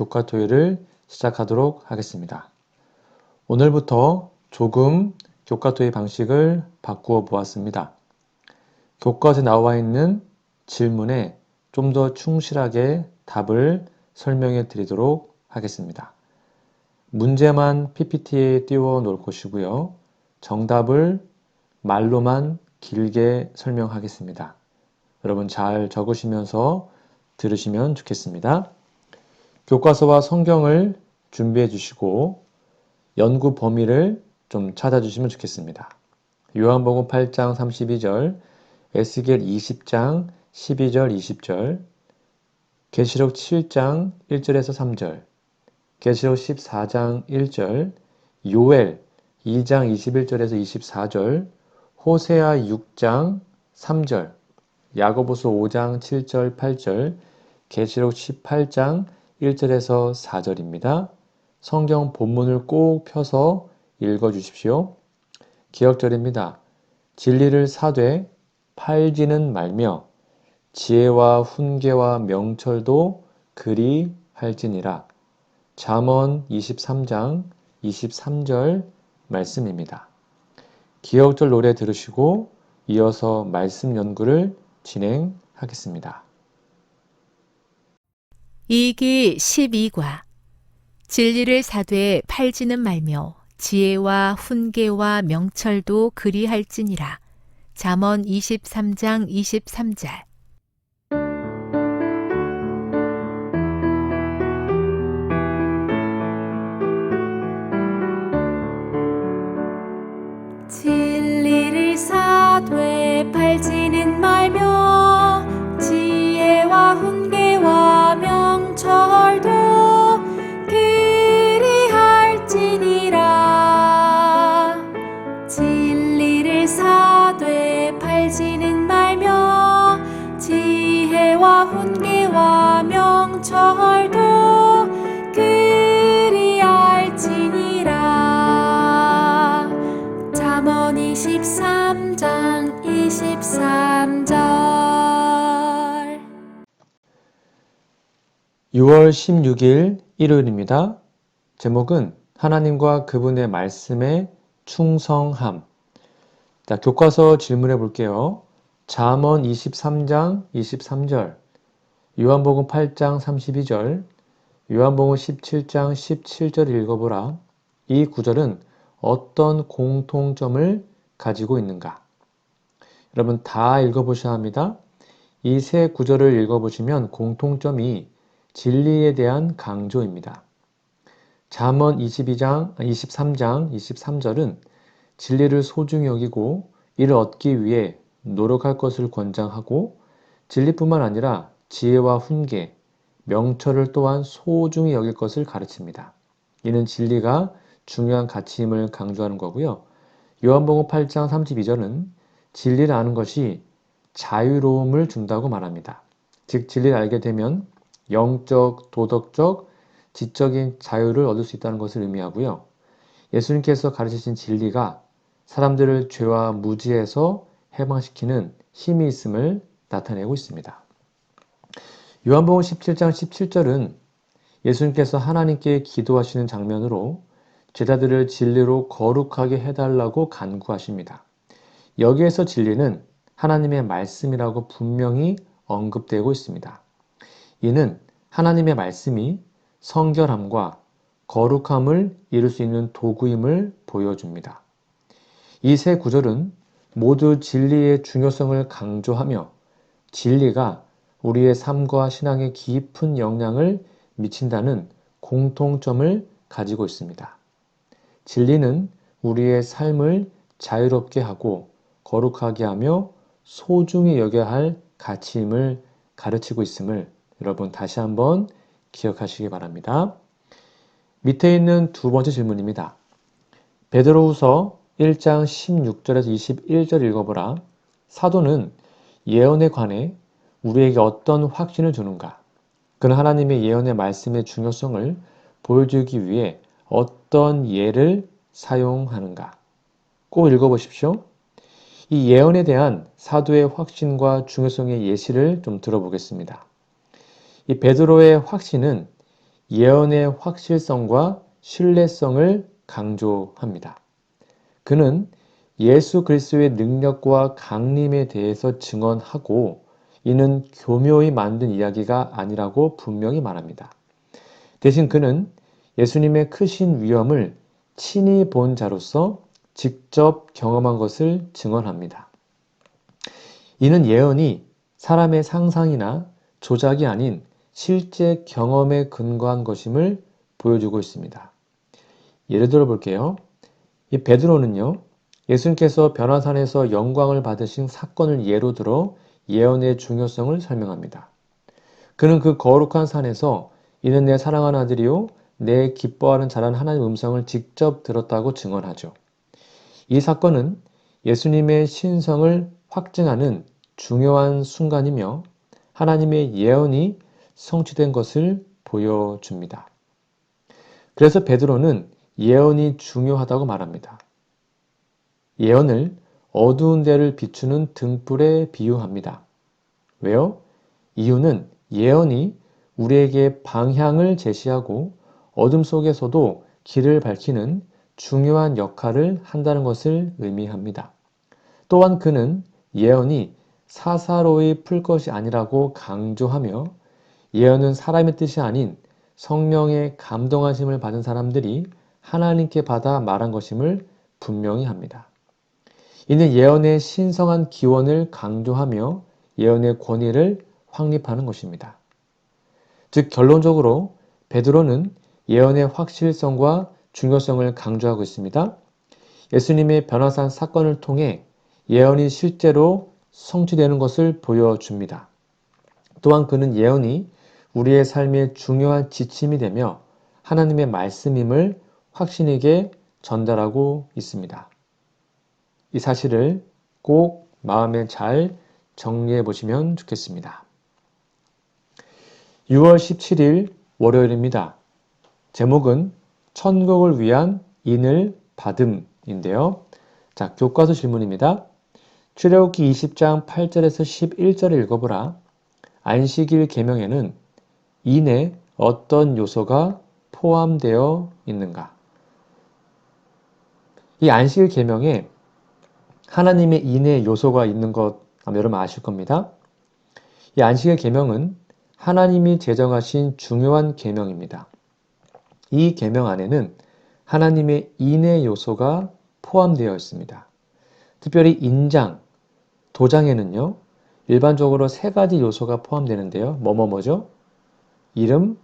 교과 토요일을 시작하도록 하겠습니다. 오늘부터 조금 교과 토요일 방식을 바꾸어 보았습니다. 교과서에 나와 있는 질문에 좀 더 충실하게 답을 설명해 드리도록 하겠습니다. 문제만 PPT에 띄워 놓을 것이고요. 정답을 말로만 길게 설명하겠습니다. 여러분 잘 적으시면서 들으시면 좋겠습니다. 교과서와 성경을 준비해 주시고 연구 범위를 좀 찾아주시면 좋겠습니다. 요한복음 8장 32절, 에스겔 20장 12절 20절, 계시록 7장 1절에서 3절, 계시록 14장 1절, 요엘 2장 21절에서 24절, 호세아 6장 3절, 야고보서 5장 7절 8절, 계시록 18장 1절에서 4절입니다. 성경 본문을 꼭 펴서 읽어주십시오. 기억절입니다. 진리를 사되 팔지는 말며 지혜와 훈계와 명철도 그리 할지니라. 잠언 23장 23절 말씀입니다. 기억절 노래 들으시고 이어서 말씀 연구를 진행하겠습니다. 이기 12과 진리를 사되 팔지는 말며 지혜와 훈계와 명철도 그리할지니라. 잠언 23장 23절. 진리를 사되 팔지는 말며 지혜와 훈계와 명철도 그리할지니라. 진리를 사되 팔지는 말며 지혜와 훈계와 명철도 그리할지니라. 잠언 23장 23절. 6월 16일 일요일입니다. 제목은 하나님과 그분의 말씀에 충성함. 자, 교과서 질문해 볼게요. 잠언 23장 23절, 요한복음 8장 32절, 요한복음 17장 17절 읽어보라. 이 구절은 어떤 공통점을 가지고 있는가? 여러분 다 읽어보셔야 합니다. 이 세 구절을 읽어보시면 공통점이 진리에 대한 강조입니다. 잠언 23장 23절은 진리를 소중히 여기고 이를 얻기 위해 노력할 것을 권장하고 진리뿐만 아니라 지혜와 훈계, 명철을 또한 소중히 여길 것을 가르칩니다. 이는 진리가 중요한 가치임을 강조하는 거고요. 요한복음 8장 32절은 진리를 아는 것이 자유로움을 준다고 말합니다. 즉 진리를 알게 되면 영적, 도덕적, 지적인 자유를 얻을 수 있다는 것을 의미하고요. 예수님께서 가르치신 진리가 사람들을 죄와 무지에서 해방시키는 힘이 있음을 나타내고 있습니다. 요한복음 17장 17절은 예수님께서 하나님께 기도하시는 장면으로 제자들을 진리로 거룩하게 해달라고 간구하십니다. 여기에서 진리는 하나님의 말씀이라고 분명히 언급되고 있습니다. 이는 하나님의 말씀이 성결함과 거룩함을 이룰 수 있는 도구임을 보여줍니다. 이 세 구절은 모두 진리의 중요성을 강조하며 진리가 우리의 삶과 신앙에 깊은 영향을 미친다는 공통점을 가지고 있습니다. 진리는 우리의 삶을 자유롭게 하고 거룩하게 하며 소중히 여겨야 할 가치임을 가르치고 있음을 여러분 다시 한번 기억하시기 바랍니다. 밑에 있는 두 번째 질문입니다. 베드로후서 1장 16절에서 21절 읽어보라. 사도는 예언에 관해 우리에게 어떤 확신을 주는가? 그는 하나님의 예언의 말씀의 중요성을 보여주기 위해 어떤 예를 사용하는가? 꼭 읽어보십시오. 이 예언에 대한 사도의 확신과 중요성의 예시를 좀 들어보겠습니다. 이 베드로의 확신은 예언의 확실성과 신뢰성을 강조합니다. 그는 예수 그리스도의 능력과 강림에 대해서 증언하고 이는 교묘히 만든 이야기가 아니라고 분명히 말합니다. 대신 그는 예수님의 크신 위엄을 친히 본 자로서 직접 경험한 것을 증언합니다. 이는 예언이 사람의 상상이나 조작이 아닌 실제 경험에 근거한 것임을 보여주고 있습니다. 예를 들어 볼게요. 이 베드로는요, 예수님께서 변화산에서 영광을 받으신 사건을 예로 들어 예언의 중요성을 설명합니다. 그는 그 거룩한 산에서 이는 내 사랑하는 아들이요 내 기뻐하는 자라는 하나님의 음성을 직접 들었다고 증언하죠. 이 사건은 예수님의 신성을 확증하는 중요한 순간이며 하나님의 예언이 성취된 것을 보여줍니다. 그래서 베드로는 예언이 중요하다고 말합니다. 예언을 어두운 데를 비추는 등불에 비유합니다. 왜요? 이유는 예언이 우리에게 방향을 제시하고 어둠 속에서도 길을 밝히는 중요한 역할을 한다는 것을 의미합니다. 또한 그는 예언이 사사로이 풀 것이 아니라고 강조하며 예언은 사람의 뜻이 아닌 성령의 감동하심을 받은 사람들이 하나님께 받아 말한 것임을 분명히 합니다. 이는 예언의 신성한 기원을 강조하며 예언의 권위를 확립하는 것입니다. 즉 결론적으로 베드로는 예언의 확실성과 중요성을 강조하고 있습니다. 예수님의 변화산 사건을 통해 예언이 실제로 성취되는 것을 보여줍니다. 또한 그는 예언이 우리의 삶의 중요한 지침이 되며 하나님의 말씀임을 확신있게 전달하고 있습니다. 이 사실을 꼭 마음에 잘 정리해 보시면 좋겠습니다. 6월 17일 월요일입니다. 제목은 천국을 위한 인을 받음인데요. 자, 교과서 질문입니다. 출애굽기 20장 8절에서 11절을 읽어보라. 안식일 계명에는 인에 어떤 요소가 포함되어 있는가? 이 안식일 계명에 하나님의 인의 요소가 있는 것 아마 여러분 아실 겁니다. 이 안식일 계명은 하나님이 제정하신 중요한 계명입니다. 이 계명 안에는 하나님의 인의 요소가 포함되어 있습니다. 특별히 인장, 도장에는요, 일반적으로 세 가지 요소가 포함되는데요. 뭐죠? 이름,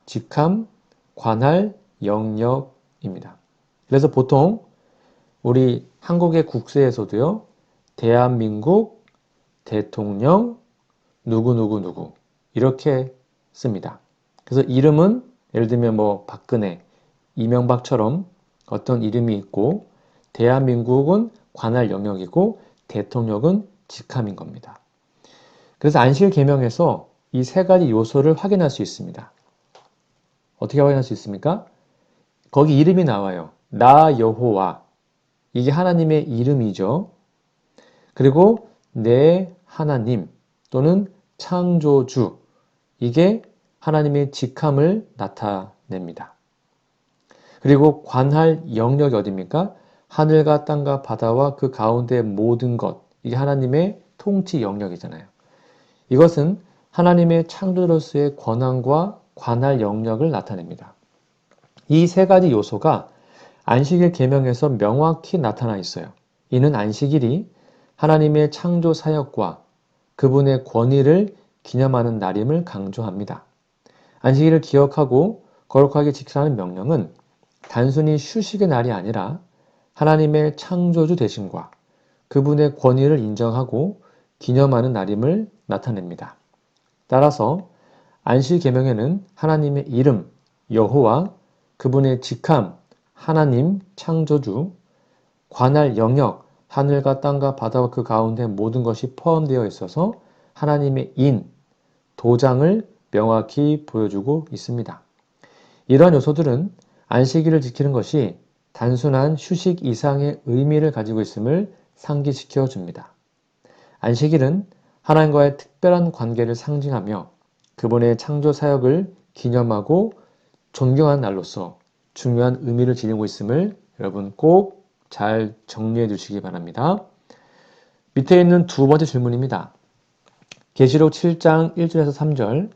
직함, 관할, 영역입니다. 그래서 보통 우리 한국의 국세에서도요, 대한민국 대통령 누구누구누구 이렇게 씁니다. 그래서 이름은 예를 들면 뭐 박근혜, 이명박처럼 어떤 이름이 있고 대한민국은 관할 영역이고 대통령은 직함인 겁니다. 그래서 안식일 계명에서 이 세 가지 요소를 확인할 수 있습니다. 어떻게 확인할 수 있습니까? 거기 이름이 나와요. 나 여호와. 이게 하나님의 이름이죠. 그리고 내 하나님 또는 창조주. 이게 하나님의 직함을 나타냅니다. 그리고 관할 영역이 어디입니까? 하늘과 땅과 바다와 그 가운데 모든 것. 이게 하나님의 통치 영역이잖아요. 이것은 하나님의 창조로서의 권한과 관할 영역을 나타냅니다. 이 세 가지 요소가 안식일 계명에서 명확히 나타나 있어요. 이는 안식일이 하나님의 창조 사역과 그분의 권위를 기념하는 날임을 강조합니다. 안식일을 기억하고 거룩하게 지키라는 명령은 단순히 휴식의 날이 아니라 하나님의 창조주 되심과 그분의 권위를 인정하고 기념하는 날임을 나타냅니다. 따라서 안식 계명에는 하나님의 이름 여호와, 그분의 직함 하나님 창조주, 관할 영역 하늘과 땅과 바다와 그 가운데 모든 것이 포함되어 있어서 하나님의 인, 도장을 명확히 보여주고 있습니다. 이러한 요소들은 안식일을 지키는 것이 단순한 휴식 이상의 의미를 가지고 있음을 상기시켜 줍니다. 안식일은 하나님과의 특별한 관계를 상징하며 그분의 창조 사역을 기념하고 존경하는 날로서 중요한 의미를 지니고 있음을 여러분 꼭 잘 정리해 두시기 바랍니다. 밑에 있는 두 번째 질문입니다. 계시록 7장 1절에서 3절,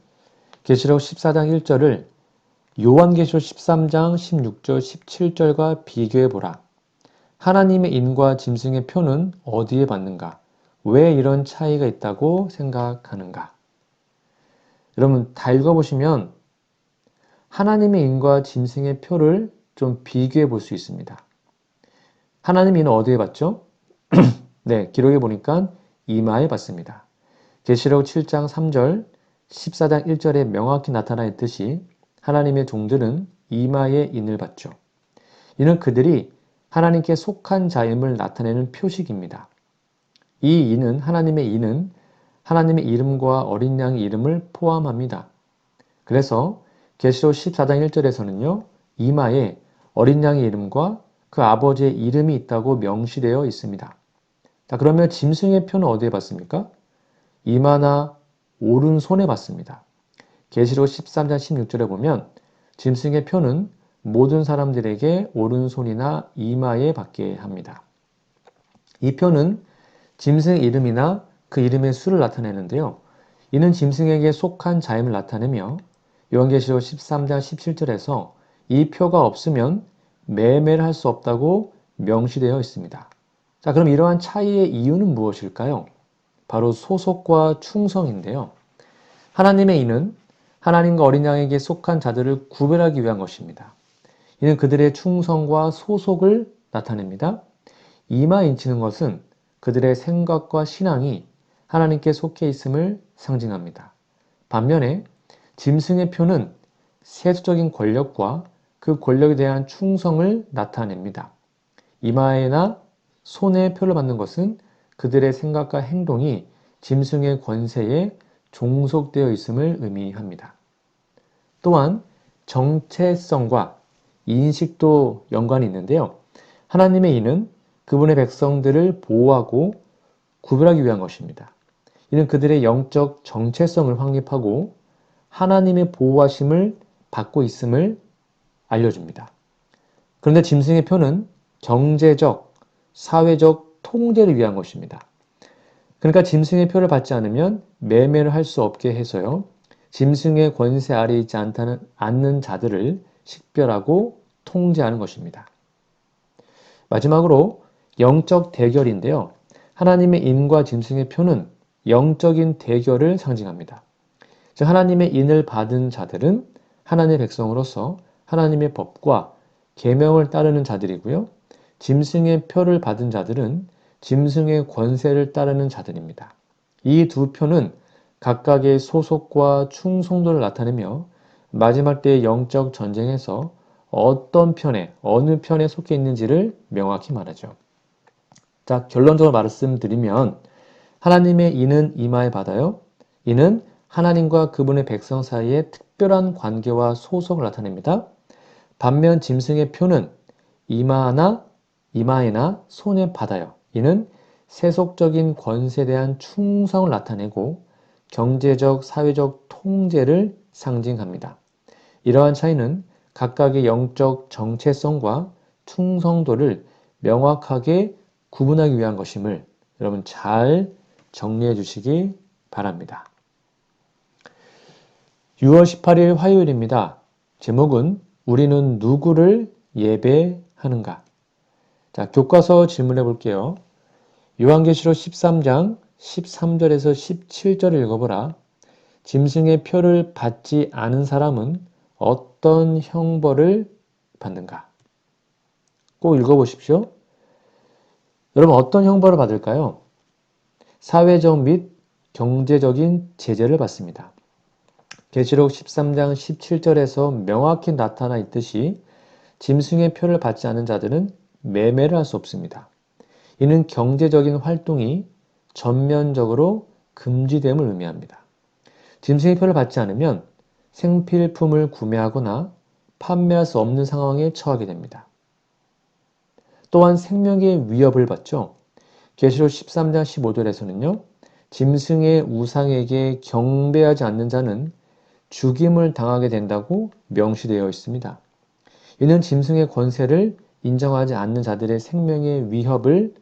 계시록 14장 1절을 요한계시록 13장 16절, 17절과 비교해 보라. 하나님의 인과 짐승의 표는 어디에 받는가? 왜 이런 차이가 있다고 생각하는가? 여러분 다 읽어보시면 하나님의 인과 짐승의 표를 좀 비교해 볼 수 있습니다. 하나님의 인은 어디에 받죠? 네, 기록해 보니까 이마에 받습니다. 계시록 7장 3절, 14장 1절에 명확히 나타나 있듯이 하나님의 종들은 이마에 인을 받죠. 이는 그들이 하나님께 속한 자임을 나타내는 표식입니다. 이 인은 하나님의 인은 하나님의 이름과 어린 양의 이름을 포함합니다. 그래서 계시록 14장 1절에서는요. 이마에 어린 양의 이름과 그 아버지의 이름이 있다고 명시되어 있습니다. 자, 그러면 짐승의 표는 어디에 받습니까? 이마나 오른손에 받습니다. 계시록 13장 16절에 보면 짐승의 표는 모든 사람들에게 오른손이나 이마에 받게 합니다. 이 표는 짐승의 이름이나 그 이름의 수를 나타내는데요. 이는 짐승에게 속한 자임을 나타내며 요한계시록 13장 17절에서 이 표가 없으면 매매를 할 수 없다고 명시되어 있습니다. 자, 그럼 이러한 차이의 이유는 무엇일까요? 바로 소속과 충성인데요. 하나님의 인은 하나님과 어린 양에게 속한 자들을 구별하기 위한 것입니다. 이는 그들의 충성과 소속을 나타냅니다. 이마에 인치는 것은 그들의 생각과 신앙이 하나님께 속해 있음을 상징합니다. 반면에 짐승의 표는 세속적인 권력과 그 권력에 대한 충성을 나타냅니다. 이마에나 손에 표를 받는 것은 그들의 생각과 행동이 짐승의 권세에 종속되어 있음을 의미합니다. 또한 정체성과 인식도 연관이 있는데요. 하나님의 인은 그분의 백성들을 보호하고 구별하기 위한 것입니다. 이는 그들의 영적 정체성을 확립하고 하나님의 보호하심을 받고 있음을 알려줍니다. 그런데 짐승의 표는 경제적, 사회적 통제를 위한 것입니다. 그러니까 짐승의 표를 받지 않으면 매매를 할 수 없게 해서요. 짐승의 권세 아래 있지 않는 자들을 식별하고 통제하는 것입니다. 마지막으로 영적 대결인데요. 하나님의 인과 짐승의 표는 영적인 대결을 상징합니다. 즉 하나님의 인을 받은 자들은 하나님의 백성으로서 하나님의 법과 계명을 따르는 자들이고요. 짐승의 표를 받은 자들은 짐승의 권세를 따르는 자들입니다. 이 두 표는 각각의 소속과 충성도를 나타내며 마지막 때의 영적 전쟁에서 어느 편에 속해 있는지를 명확히 말하죠. 자, 결론적으로 말씀드리면 하나님의 인은 이마에 받아요. 이는 하나님과 그분의 백성 사이의 특별한 관계와 소속을 나타냅니다. 반면 짐승의 표는 이마에나 손에 받아요. 이는 세속적인 권세에 대한 충성을 나타내고 경제적, 사회적 통제를 상징합니다. 이러한 차이는 각각의 영적 정체성과 충성도를 명확하게 구분하기 위한 것임을 여러분 잘 정리해 주시기 바랍니다. 6월 18일 화요일입니다. 제목은 우리는 누구를 예배하는가? 자, 교과서 질문해 볼게요. 요한계시록 13장 13절에서 17절을 읽어보라. 짐승의 표를 받지 않은 사람은 어떤 형벌을 받는가? 꼭 읽어보십시오. 여러분 어떤 형벌을 받을까요? 사회적 및 경제적인 제재를 받습니다. 계시록 13장 17절에서 명확히 나타나 있듯이 짐승의 표를 받지 않은 자들은 매매를 할 수 없습니다. 이는 경제적인 활동이 전면적으로 금지됨을 의미합니다. 짐승의 표를 받지 않으면 생필품을 구매하거나 판매할 수 없는 상황에 처하게 됩니다. 또한 생명의 위협을 받죠. 계시록 13장 15절에서는요. 짐승의 우상에게 경배하지 않는 자는 죽임을 당하게 된다고 명시되어 있습니다. 이는 짐승의 권세를 인정하지 않는 자들의 생명의 위협을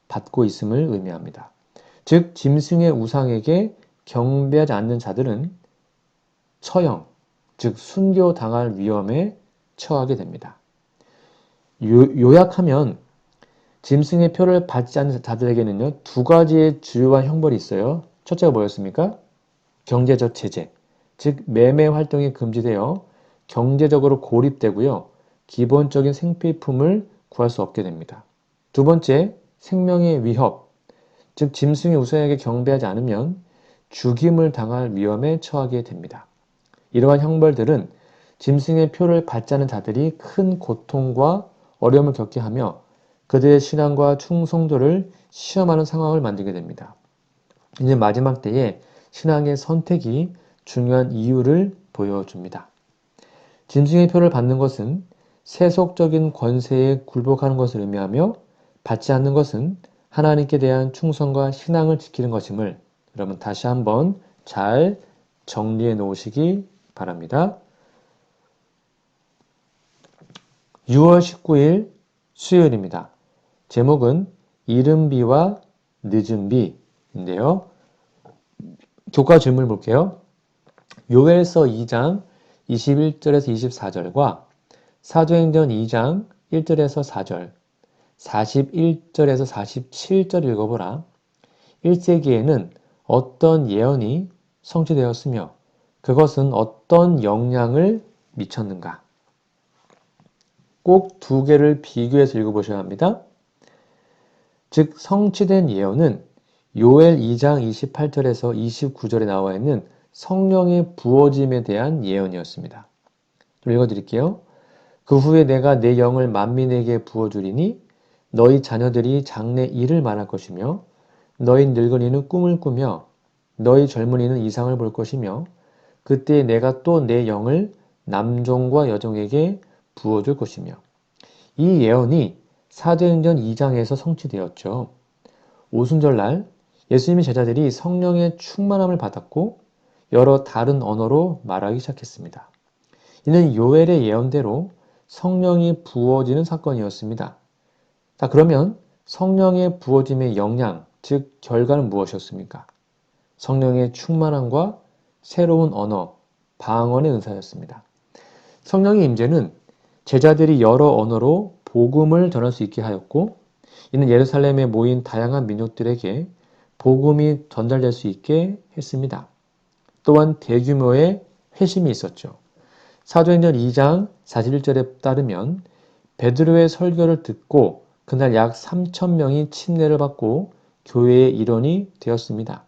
받고 있음을 의미합니다. 즉, 짐승의 우상에게 경배하지 않는 자들은 처형, 즉 순교당할 위험에 처하게 됩니다. 요약하면 짐승의 표를 받지 않는 자들에게는요, 두 가지의 주요한 형벌이 있어요. 첫째가 뭐였습니까? 경제적 제재, 즉 매매 활동이 금지되어 경제적으로 고립되고요, 기본적인 생필품을 구할 수 없게 됩니다. 두 번째, 생명의 위협, 즉 짐승의 우상에게 경배하지 않으면 죽임을 당할 위험에 처하게 됩니다. 이러한 형벌들은 짐승의 표를 받지 않은 자들이 큰 고통과 어려움을 겪게 하며 그들의 신앙과 충성도를 시험하는 상황을 만들게 됩니다. 이제 마지막 때에 신앙의 선택이 중요한 이유를 보여줍니다. 짐승의 표를 받는 것은 세속적인 권세에 굴복하는 것을 의미하며 받지 않는 것은 하나님께 대한 충성과 신앙을 지키는 것임을 여러분 다시 한번 잘 정리해 놓으시기 바랍니다. 6월 19일 수요일입니다. 제목은 이른비와 늦은비인데요. 교과 질문을 볼게요. 요엘서 2장 21절에서 24절과 사도행전 2장 1절에서 4절, 41절에서 47절 읽어보라. 1세기에는 어떤 예언이 성취되었으며 그것은 어떤 영향을 미쳤는가? 꼭 두 개를 비교해서 읽어보셔야 합니다. 즉 성취된 예언은 요엘 2장 28절에서 29절에 나와 있는 성령의 부어짐에 대한 예언이었습니다. 좀 읽어드릴게요. 그 후에 내가 내 영을 만민에게 부어주리니 너희 자녀들이 장래 일을 말할 것이며 너희 늙은이는 꿈을 꾸며 너희 젊은이는 이상을 볼 것이며 그때 내가 또 내 영을 남종과 여종에게 부어줄 것이며 이 예언이 사도행전 2장에서 성취되었죠. 오순절날 예수님의 제자들이 성령의 충만함을 받았고 여러 다른 언어로 말하기 시작했습니다. 이는 요엘의 예언대로 성령이 부어지는 사건이었습니다. 자, 그러면 성령의 부어짐의 영향, 즉 결과는 무엇이었습니까? 성령의 충만함과 새로운 언어, 방언의 은사였습니다. 성령의 임재는 제자들이 여러 언어로 복음을 전할 수 있게 하였고 이는 예루살렘에 모인 다양한 민족들에게 복음이 전달될 수 있게 했습니다. 또한 대규모의 회심이 있었죠. 사도행전 2장 41절에 따르면 베드로의 설교를 듣고 그날 약 3,000명이 침례를 받고 교회의 일원이 되었습니다.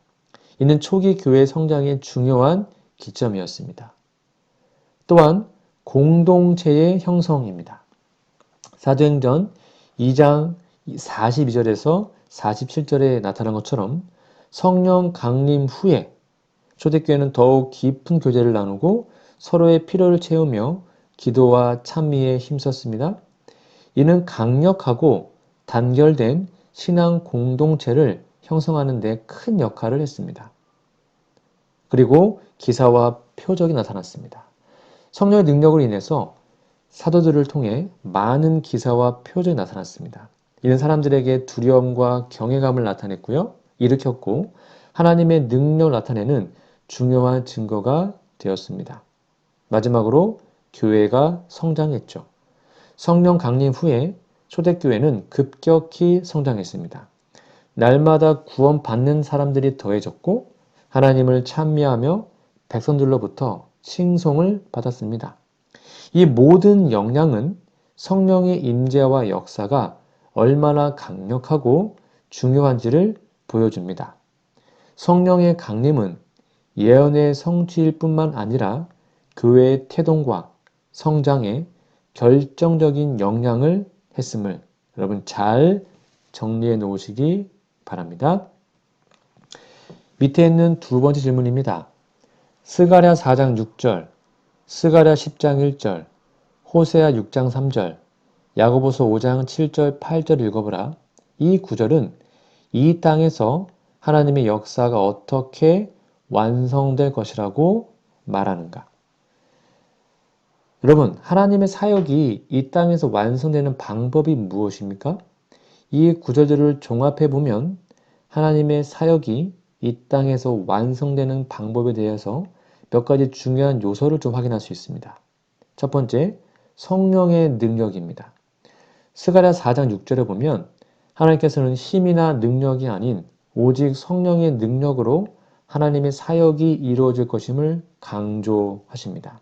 이는 초기 교회 성장의 중요한 기점이었습니다. 또한 공동체의 형성입니다. 사도행전 2장 42절에서 47절에 나타난 것처럼 성령 강림 후에 초대교회는 더욱 깊은 교제를 나누고 서로의 필요를 채우며 기도와 찬미에 힘썼습니다. 이는 강력하고 단결된 신앙 공동체를 형성하는 데 큰 역할을 했습니다. 그리고 기사와 표적이 나타났습니다. 성령의 능력으로 인해서 사도들을 통해 많은 기사와 표적이 나타났습니다. 이는 사람들에게 두려움과 경외감을 나타냈고요. 일으켰고 하나님의 능력을 나타내는 중요한 증거가 되었습니다. 마지막으로 교회가 성장했죠. 성령 강림 후에 초대교회는 급격히 성장했습니다. 날마다 구원받는 사람들이 더해졌고 하나님을 찬미하며 백성들로부터 칭송을 받았습니다. 이 모든 영향은 성령의 임재와 역사가 얼마나 강력하고 중요한지를 보여줍니다. 성령의 강림은 예언의 성취일 뿐만 아니라 교회의 태동과 성장에 결정적인 영향을 했음을 여러분 잘 정리해 놓으시기 바랍니다. 밑에 있는 두 번째 질문입니다. 스가랴 4장 6절, 스가랴 10장 1절, 호세아 6장 3절, 야고보서 5장 7절 8절 읽어보라. 이 구절은 이 땅에서 하나님의 역사가 어떻게 완성될 것이라고 말하는가? 여러분, 하나님의 사역이 이 땅에서 완성되는 방법이 무엇입니까? 이 구절들을 종합해 보면 하나님의 사역이 이 땅에서 완성되는 방법에 대해서 몇 가지 중요한 요소를 좀 확인할 수 있습니다. 첫 번째, 성령의 능력입니다. 스가랴 4장 6절에 보면 하나님께서는 힘이나 능력이 아닌 오직 성령의 능력으로 하나님의 사역이 이루어질 것임을 강조하십니다.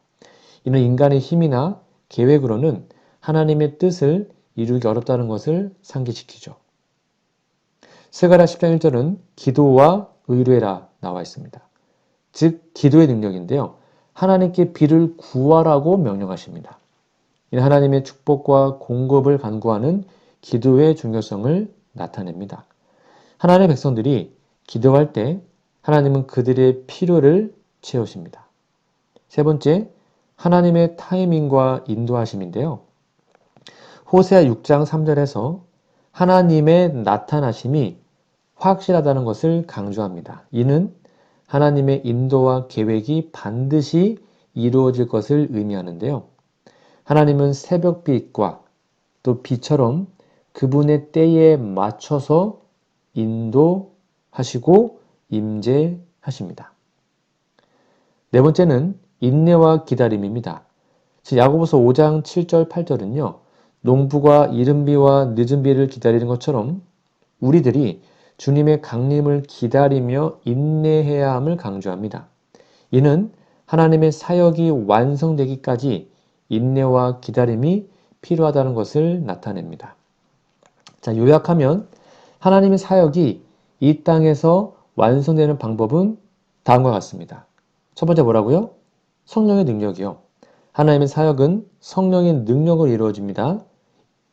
이는 인간의 힘이나 계획으로는 하나님의 뜻을 이루기 어렵다는 것을 상기시키죠. 스가랴 10장 1절은 기도와 의뢰라 나와 있습니다. 즉 기도의 능력인데요. 하나님께 비를 구하라고 명령하십니다. 이는 하나님의 축복과 공급을 간구하는 기도의 중요성을 나타냅니다. 하나님의 백성들이 기도할 때 하나님은 그들의 필요를 채우십니다. 세 번째, 하나님의 타이밍과 인도하심인데요. 호세아 6장 3절에서 하나님의 나타나심이 확실하다는 것을 강조합니다. 이는 하나님의 인도와 계획이 반드시 이루어질 것을 의미하는데요. 하나님은 새벽빛과 또 비처럼 그분의 때에 맞춰서 인도하시고 임재하십니다. 네 번째는 인내와 기다림입니다. 야고보서 5장 7절 8절은요. 농부가 이른 비와 늦은 비를 기다리는 것처럼 우리들이 주님의 강림을 기다리며 인내해야 함을 강조합니다. 이는 하나님의 사역이 완성되기까지 인내와 기다림이 필요하다는 것을 나타냅니다. 자, 요약하면 하나님의 사역이 이 땅에서 완성되는 방법은 다음과 같습니다. 첫 번째 뭐라고요? 성령의 능력이요. 하나님의 사역은 성령의 능력으로 이루어집니다.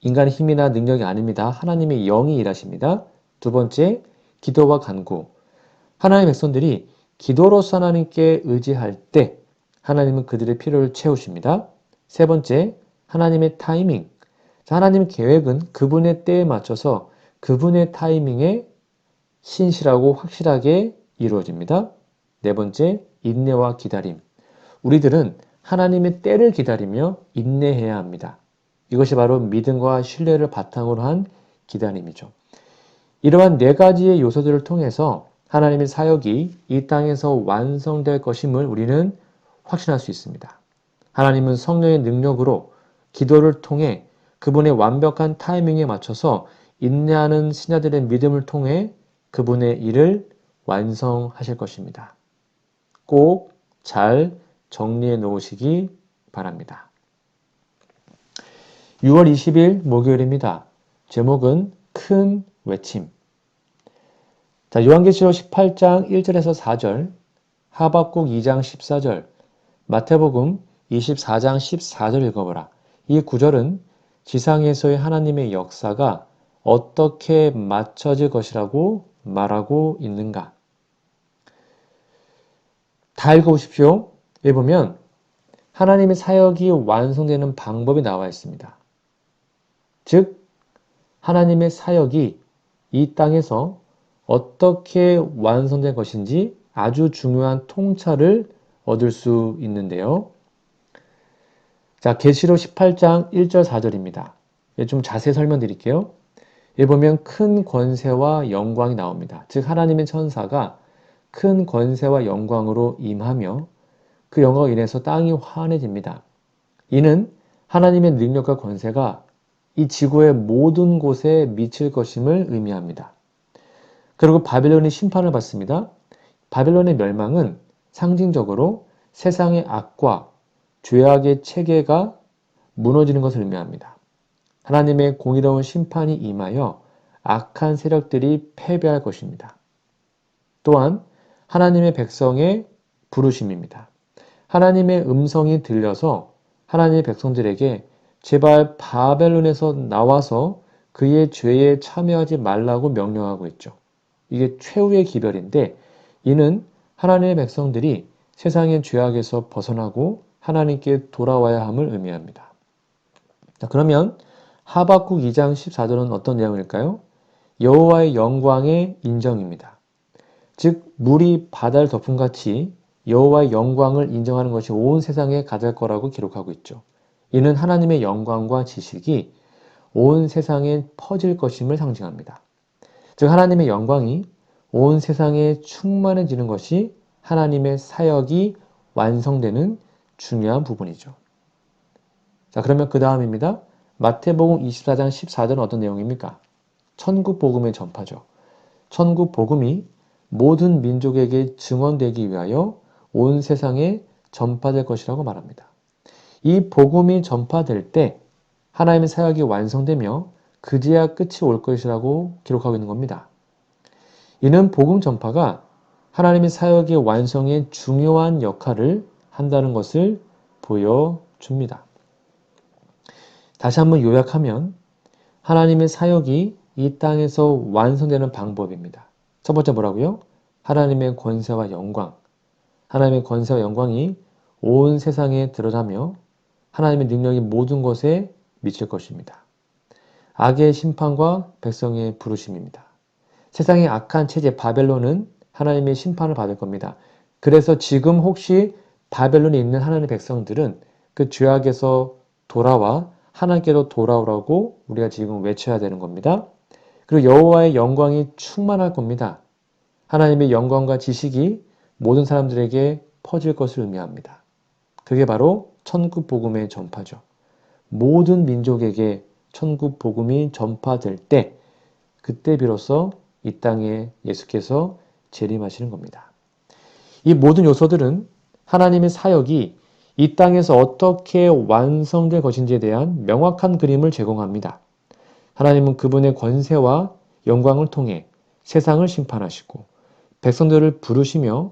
인간의 힘이나 능력이 아닙니다. 하나님의 영이 일하십니다. 두 번째, 기도와 간구. 하나님의 백성들이 기도로서 하나님께 의지할 때 하나님은 그들의 필요를 채우십니다. 세 번째, 하나님의 타이밍. 하나님의 계획은 그분의 때에 맞춰서 그분의 타이밍에 신실하고 확실하게 이루어집니다. 네 번째, 인내와 기다림. 우리들은 하나님의 때를 기다리며 인내해야 합니다. 이것이 바로 믿음과 신뢰를 바탕으로 한 기다림이죠. 이러한 네 가지의 요소들을 통해서 하나님의 사역이 이 땅에서 완성될 것임을 우리는 확신할 수 있습니다. 하나님은 성령의 능력으로 기도를 통해 그분의 완벽한 타이밍에 맞춰서 인내하는 신자들의 믿음을 통해 그분의 일을 완성하실 것입니다. 꼭 잘 정리해 놓으시기 바랍니다. 6월 20일 목요일입니다. 제목은 큰 외침. 자, 요한계시록 18장 1절에서 4절, 하박국 2장 14절, 마태복음 24장 14절 읽어보라. 이 구절은 지상에서의 하나님의 역사가 어떻게 맞춰질 것이라고 말하고 있는가? 다 읽어보십시오. 여기 보면 하나님의 사역이 완성되는 방법이 나와 있습니다. 즉 하나님의 사역이 이 땅에서 어떻게 완성된 것인지 아주 중요한 통찰을 얻을 수 있는데요. 자, 계시록 18장 1절 4절입니다. 좀 자세히 설명드릴게요. 여기 보면 큰 권세와 영광이 나옵니다. 즉 하나님의 천사가 큰 권세와 영광으로 임하며 그 영광으로 인해서 땅이 환해집니다. 이는 하나님의 능력과 권세가 이 지구의 모든 곳에 미칠 것임을 의미합니다. 그리고 바벨론이 심판을 받습니다. 바벨론의 멸망은 상징적으로 세상의 악과 죄악의 체계가 무너지는 것을 의미합니다. 하나님의 공의로운 심판이 임하여 악한 세력들이 패배할 것입니다. 또한 하나님의 백성의 부르심입니다. 하나님의 음성이 들려서 하나님의 백성들에게 제발 바벨론에서 나와서 그의 죄에 참여하지 말라고 명령하고 있죠. 이게 최후의 기별인데 이는 하나님의 백성들이 세상의 죄악에서 벗어나고 하나님께 돌아와야 함을 의미합니다. 자, 그러면 하박국 2장 14절은 어떤 내용일까요? 여호와의 영광의 인정입니다. 즉 물이 바다를 덮음같이 여호와의 영광을 인정하는 것이 온 세상에 가득할 거라고 기록하고 있죠. 이는 하나님의 영광과 지식이 온 세상에 퍼질 것임을 상징합니다. 즉 하나님의 영광이 온 세상에 충만해지는 것이 하나님의 사역이 완성되는 중요한 부분이죠. 자, 그러면 그 다음입니다. 마태복음 24장 14절은 어떤 내용입니까? 천국 복음의 전파죠. 천국 복음이 모든 민족에게 증언되기 위하여 온 세상에 전파될 것이라고 말합니다. 이 복음이 전파될 때 하나님의 사역이 완성되며 그제야 끝이 올 것이라고 기록하고 있는 겁니다. 이는 복음 전파가 하나님의 사역의 완성에 중요한 역할을 한다는 것을 보여줍니다. 다시 한번 요약하면 하나님의 사역이 이 땅에서 완성되는 방법입니다. 첫 번째 뭐라고요? 하나님의 권세와 영광. 하나님의 권세와 영광이 온 세상에 드러나며 하나님의 능력이 모든 것에 미칠 것입니다. 악의 심판과 백성의 부르심입니다. 세상의 악한 체제 바벨론은 하나님의 심판을 받을 겁니다. 그래서 지금 혹시 바벨론에 있는 하나님의 백성들은 그 죄악에서 돌아와 하나님께로 돌아오라고 우리가 지금 외쳐야 되는 겁니다. 그리고 여호와의 영광이 충만할 겁니다. 하나님의 영광과 지식이 모든 사람들에게 퍼질 것을 의미합니다. 그게 바로 천국 복음의 전파죠. 모든 민족에게 천국 복음이 전파될 때 그때 비로소 이 땅에 예수께서 재림하시는 겁니다. 이 모든 요소들은 하나님의 사역이 이 땅에서 어떻게 완성될 것인지에 대한 명확한 그림을 제공합니다. 하나님은 그분의 권세와 영광을 통해 세상을 심판하시고 백성들을 부르시며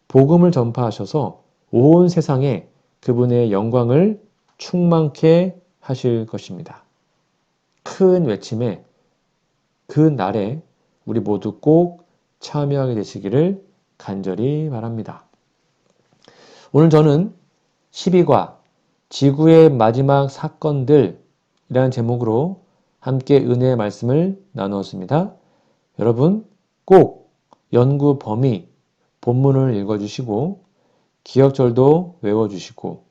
복음을 전파하셔서 온 세상에 그분의 영광을 충만케 하실 것입니다. 큰 외침에 그 날에 우리 모두 꼭 참여하게 되시기를 간절히 바랍니다. 오늘 저는 12과 지구의 마지막 사건들이라는 제목으로 함께 은혜의 말씀을 나누었습니다. 여러분 꼭 연구 범위 본문을 읽어주시고 기억절도 외워주시고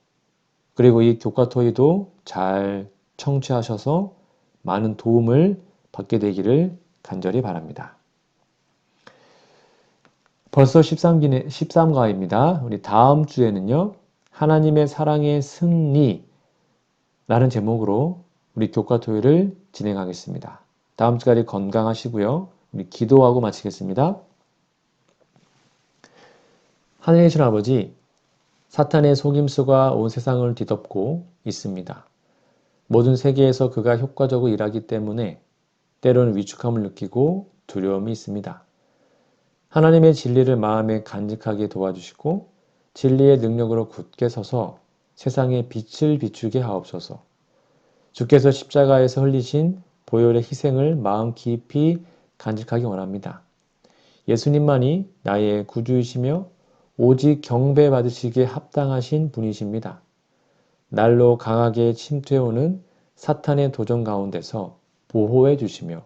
그리고 이 교과 토의도 잘 청취하셔서 많은 도움을 받게 되기를 간절히 바랍니다. 벌써 13과입니다. 우리 다음 주에는요. 하나님의 사랑의 승리 라는 제목으로 우리 교과 토요일을 진행하겠습니다. 다음 주까지 건강하시고요. 우리 기도하고 마치겠습니다. 하늘에 계신 아버지, 사탄의 속임수가 온 세상을 뒤덮고 있습니다. 모든 세계에서 그가 효과적으로 일하기 때문에 때로는 위축함을 느끼고 두려움이 있습니다. 하나님의 진리를 마음에 간직하게 도와주시고 진리의 능력으로 굳게 서서 세상에 빛을 비추게 하옵소서. 주께서 십자가에서 흘리신 보혈의 희생을 마음 깊이 간직하기 원합니다. 예수님만이 나의 구주이시며 오직 경배받으시기에 합당하신 분이십니다. 날로 강하게 침투해오는 사탄의 도전 가운데서 보호해 주시며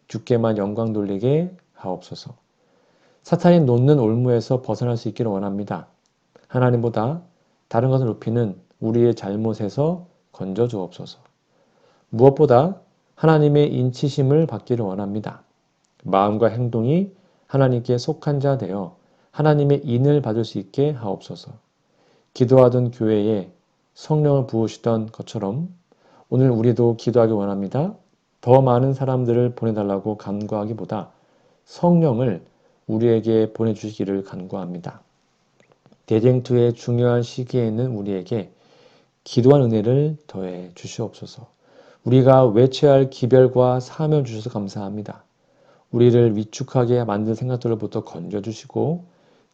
주께만 영광 돌리게 하옵소서. 사탄이 놓는 올무에서 벗어날 수 있기를 원합니다. 하나님보다 다른 것을 높이는 우리의 잘못에서 건져 주옵소서. 무엇보다 하나님의 인치심을 받기를 원합니다. 마음과 행동이 하나님께 속한 자 되어 하나님의 인을 받을 수 있게 하옵소서. 기도하던 교회에 성령을 부으시던 것처럼 오늘 우리도 기도하기 원합니다. 더 많은 사람들을 보내달라고 간구하기보다 성령을 우리에게 보내주시기를 간구합니다. 대쟁투의 중요한 시기에 있는 우리에게 기도한 은혜를 더해 주시옵소서. 우리가 외쳐야 할 기별과 사명 주셔서 감사합니다. 우리를 위축하게 만든 생각들로부터 건져주시고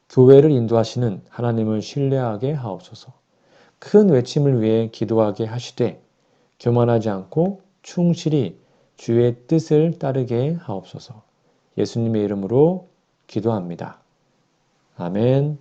교회를 인도하시는 하나님을 신뢰하게 하옵소서. 큰 외침을 위해 기도하게 하시되 교만하지 않고 충실히 주의 뜻을 따르게 하옵소서. 예수님의 이름으로 기도합니다. 아멘.